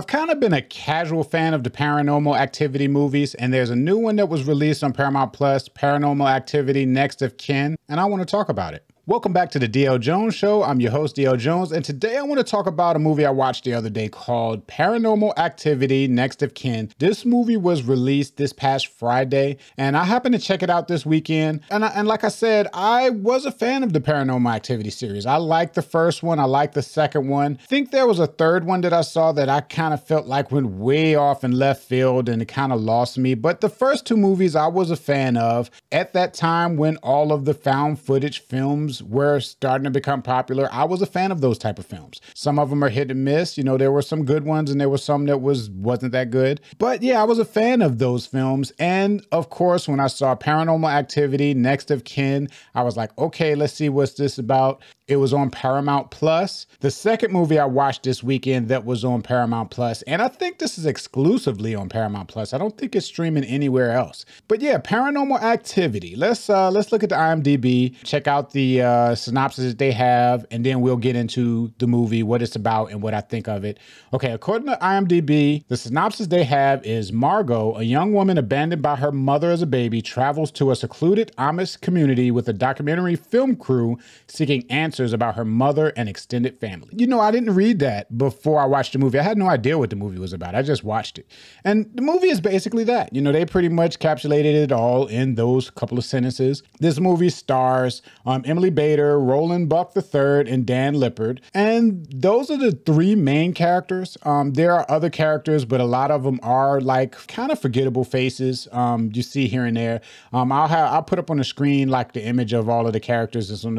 I've kind of been a casual fan of the Paranormal Activity movies, and there's a new one that was released on Paramount Plus, Paranormal Activity Next of Kin, and I want to talk about it. Welcome back to the DL Jones Show. I'm your host, DL Jones, and today I want to talk about a movie I watched the other day called Paranormal Activity Next of Kin. This movie was released this past Friday, and I happened to check it out this weekend. And like I said, I was a fan of the Paranormal Activity series. I liked the first one. I liked the second one. I think there was a third one that I saw that I kind of felt like went way off in left field, and it kind of lost me. But the first two movies I was a fan of at that time when all of the found footage films were starting to become popular. I was a fan of those type of films. Some of them are hit and miss. You know, there were some good ones and there were some that wasn't that good. But yeah, I was a fan of those films. And of course, when I saw Paranormal Activity Next of Kin, I was like, okay, let's see what's this about. It was on Paramount Plus. The second movie I watched this weekend that was on Paramount Plus, and I think this is exclusively on Paramount Plus. I don't think it's streaming anywhere else. But yeah, Paranormal Activity. Let's look at the IMDb, check out the synopsis that they have, and then we'll get into the movie, what it's about, and what I think of it. Okay, according to IMDb, the synopsis they have is Margot, a young woman abandoned by her mother as a baby, travels to a secluded Amish community with a documentary film crew seeking answers about her mother and extended family. You know, I didn't read that before I watched the movie. I had no idea what the movie was about. I just watched it. And the movie is basically that. You know, they pretty much encapsulated it all in those couple of sentences. This movie stars Emily Bader, Roland Buck III, and Dan Lippard. And those are the three main characters. There are other characters, but a lot of them are like kind of forgettable faces you see here and there. I'll put up on the screen like the image of all of the characters that's in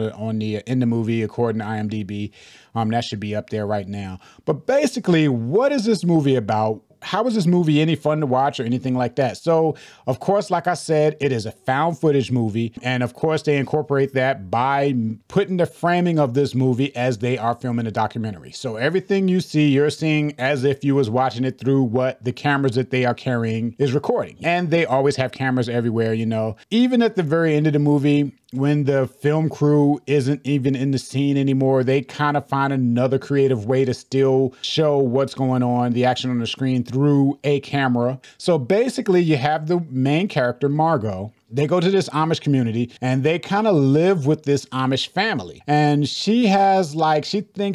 the movie according to IMDb. That should be up there right now. But basically, what is this movie about? How is this movie any fun to watch or anything like that? So, of course, like I said, it is a found footage movie. And of course, they incorporate that by putting the framing of this movie as they are filming a documentary. So everything you see, you're seeing as if you was watching it through what the cameras that they are carrying is recording. And they always have cameras everywhere, you know. Even at the very end of the movie, when the film crew isn't even in the scene anymore, they kind of find another creative way to still show what's going on, the action on the screen through a camera. So basically you have the main character, Margot. They go to this Amish community and they kind of live with this Amish family. And she thinks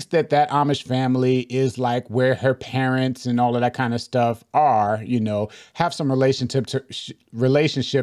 that Amish family is like where her parents and all of that kind of stuff are, you know, have some relationship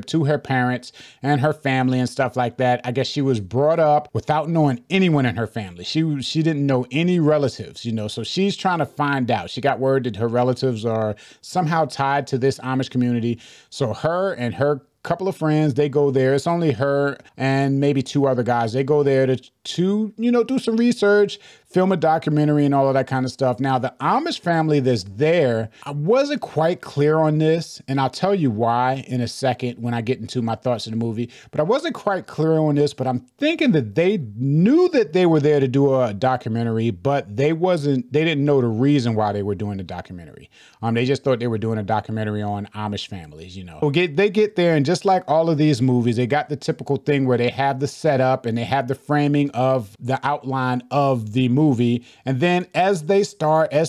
to her parents and her family and stuff like that. I guess she was brought up without knowing anyone in her family. She didn't know any relatives, you know, so she's trying to find out. She got word that her relatives are somehow tied to this Amish community. So her and her couple of friends, they go there. It's only her and maybe two other guys. They go there to you know, do some research, film a documentary and all of that kind of stuff. Now, the Amish family that's there, I wasn't quite clear on this, and I'll tell you why in a second when I get into my thoughts of the movie, but I wasn't quite clear on this, but I'm thinking that they knew that they were there to do a documentary, but they didn't know the reason why they were doing the documentary. They just thought they were doing a documentary on Amish families, you know. So they get there, and just like all of these movies, they got the typical thing where they have the setup and they have the framing of the outline of the movie. And then as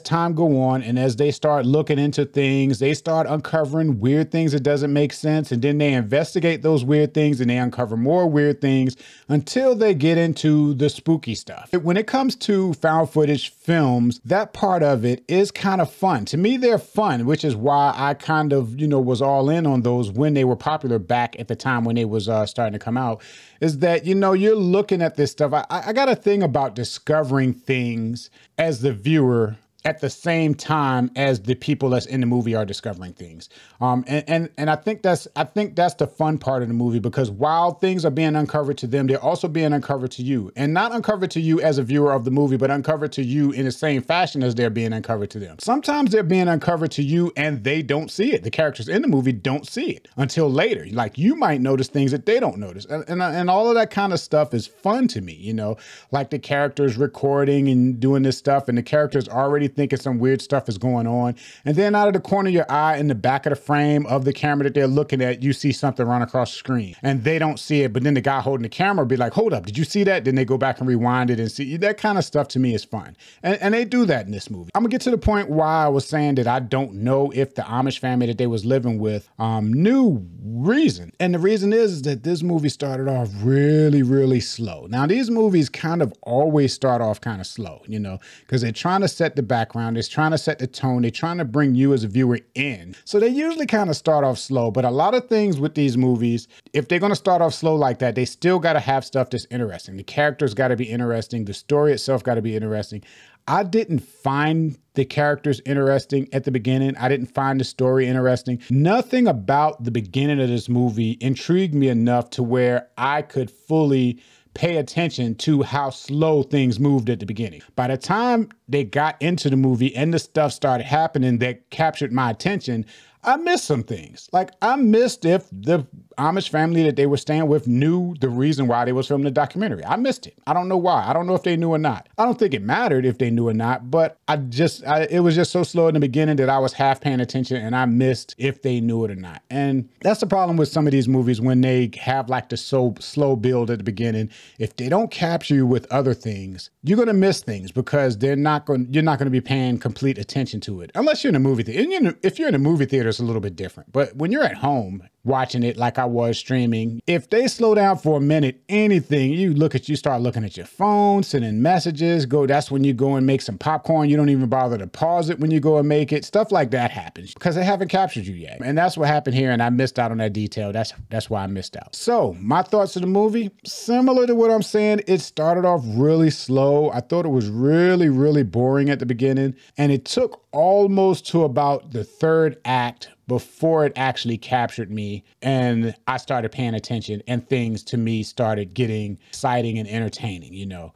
time go on and as they start looking into things, they start uncovering weird things that doesn't make sense. And then they investigate those weird things and they uncover more weird things until they get into the spooky stuff. When it comes to found footage films, that part of it is kind of fun. To me, they're fun, which is why I kind of, you know, was all in on those when they were popular back at the time when they was starting to come out, is that, you know, you're looking at this stuff. I got a thing about discovering things as the viewer at the same time as the people that's in the movie are discovering things. And I think that's the fun part of the movie, because while things are being uncovered to them, they're also being uncovered to you, and not uncovered to you as a viewer of the movie, but uncovered to you in the same fashion as they're being uncovered to them. Sometimes they're being uncovered to you and they don't see it. The characters in the movie don't see it until later. Like, you might notice things that they don't notice. And all of that kind of stuff is fun to me, you know, like the characters recording and doing this stuff, and the characters already thinking some weird stuff is going on. And then out of the corner of your eye, in the back of the frame of the camera that they're looking at, you see something run across the screen and they don't see it. But then the guy holding the camera will be like, hold up, did you see that? Then they go back and rewind it and see. That kind of stuff to me is fun. And they do that in this movie. I'm gonna get to the point why I was saying that I don't know if the Amish family that they was living with knew reason. And the reason is that this movie started off really, really slow. Now, these movies kind of always start off kind of slow, you know, because they're trying to set the background, they're trying to set the tone, they're trying to bring you as a viewer in. So they usually kind of start off slow, but a lot of things with these movies, if they're gonna start off slow like that, they still gotta have stuff that's interesting. The characters gotta be interesting, the story itself gotta be interesting. I didn't find the characters interesting at the beginning. I didn't find the story interesting. Nothing about the beginning of this movie intrigued me enough to where I could fully pay attention to how slow things moved at the beginning. By the time they got into the movie and the stuff started happening that captured my attention, I missed some things. Like, I missed if the Amish family that they were staying with knew the reason why they was filming the documentary. I missed it. I don't know why. I don't know if they knew or not. I don't think it mattered if they knew or not, but it was just so slow in the beginning that I was half paying attention and I missed if they knew it or not. And that's the problem with some of these movies when they have like the slow build at the beginning. If they don't capture you with other things, you're going to miss things because you're not going to be paying complete attention to it. Unless you're in a movie theater. And if you're in a movie theater, it's a little bit different. But when you're at home watching it like I was streaming, if they slow down for a minute, anything, you start looking at your phone, sending messages, that's when you go and make some popcorn. You don't even bother to pause it when you go and make it. Stuff like that happens because they haven't captured you yet. And that's what happened here, and I missed out on that detail. That's why I missed out. So my thoughts of the movie, similar to what I'm saying, it started off really slow. I thought it was really, really boring at the beginning, and it took almost to about the third act before it actually captured me and I started paying attention and things to me started getting exciting and entertaining, you know.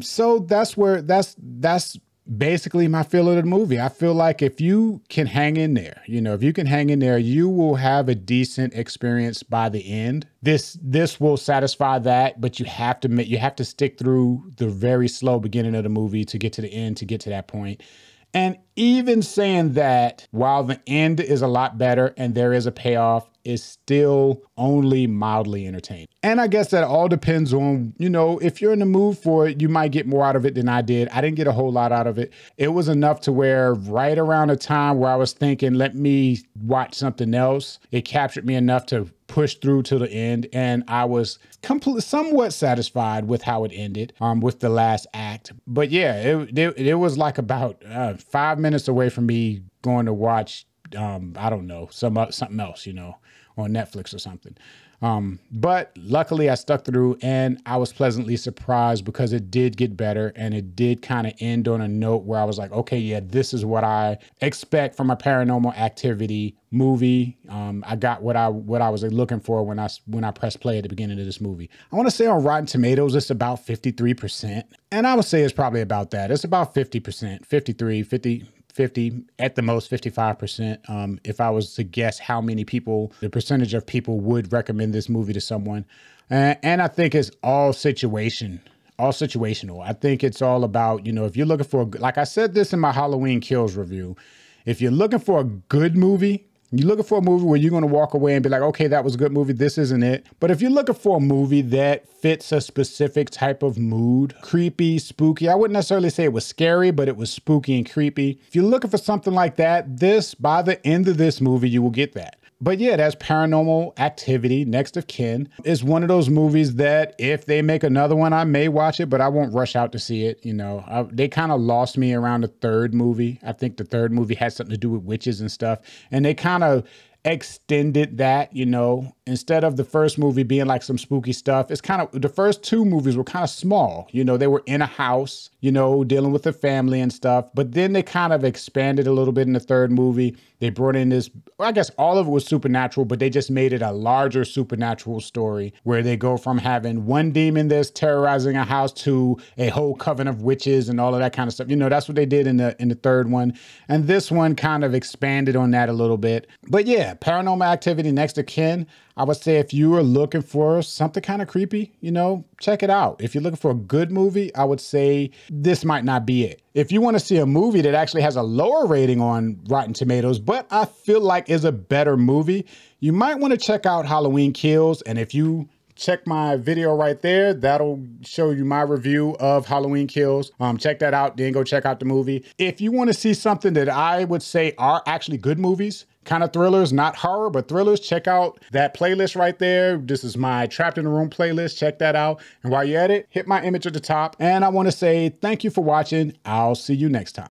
So that's basically my feel of the movie. I feel like if you can hang in there, you know, if you can hang in there, you will have a decent experience by the end. This will satisfy that, but you have to stick through the very slow beginning of the movie to get to the end, to get to that point. And even saying that, while the end is a lot better and there is a payoff, is still only mildly entertaining. And I guess that all depends on, you know, if you're in the mood for it, you might get more out of it than I did. I didn't get a whole lot out of it. It was enough to where right around the time where I was thinking, let me watch something else, it captured me enough to push through to the end. And I was somewhat satisfied with how it ended, with the last act. But yeah, it was like about 5 minutes away from me going to watch, I don't know, something else, you know, on Netflix or something. But luckily I stuck through and I was pleasantly surprised because it did get better and it did kind of end on a note where I was like, okay, yeah, this is what I expect from a Paranormal Activity movie. I got what I was like, looking for when I pressed play at the beginning of this movie. I want to say on Rotten Tomatoes, it's about 53%. And I would say it's probably about that. It's about 50%, 50, at the most 55%. If I was to guess how many people, the percentage of people would recommend this movie to someone. And I think it's all situational. I think it's all about, you know, if you're looking for, like I said this in my Halloween Kills review, if you're looking for a good movie, you're looking for a movie where you're going to walk away and be like, okay, that was a good movie. This isn't it. But if you're looking for a movie that fits a specific type of mood, creepy, spooky, I wouldn't necessarily say it was scary, but it was spooky and creepy. If you're looking for something like that, by the end of this movie, you will get that. But yeah, that's Paranormal Activity, Next of Kin. It's one of those movies that if they make another one, I may watch it, but I won't rush out to see it. You know, they kind of lost me around the third movie. I think the third movie had something to do with witches and stuff. And they kind of extended that, you know, instead of the first movie being like some spooky stuff, it's kind of, the first two movies were kind of small, you know, they were in a house, you know, dealing with the family and stuff, but then they kind of expanded a little bit in the third movie. They brought in this, I guess all of it was supernatural, but they just made it a larger supernatural story where they go from having one demon that's terrorizing a house to a whole coven of witches and all of that kind of stuff. You know, that's what they did in the third one. And this one kind of expanded on that a little bit. But yeah, yeah, Paranormal Activity Next of Kin. I would say if you are looking for something kind of creepy, you know, check it out. If you're looking for a good movie, I would say this might not be it. If you want to see a movie that actually has a lower rating on Rotten Tomatoes, but I feel like is a better movie, you might want to check out Halloween Kills. And if you check my video right there, that'll show you my review of Halloween Kills. Check that out, then go check out the movie. If you want to see something that I would say are actually good movies, kind of thrillers, not horror, but thrillers, check out that playlist right there. This is my Trapped in the Room playlist. Check that out. And while you're at it, hit my image at the top. And I want to say thank you for watching. I'll see you next time.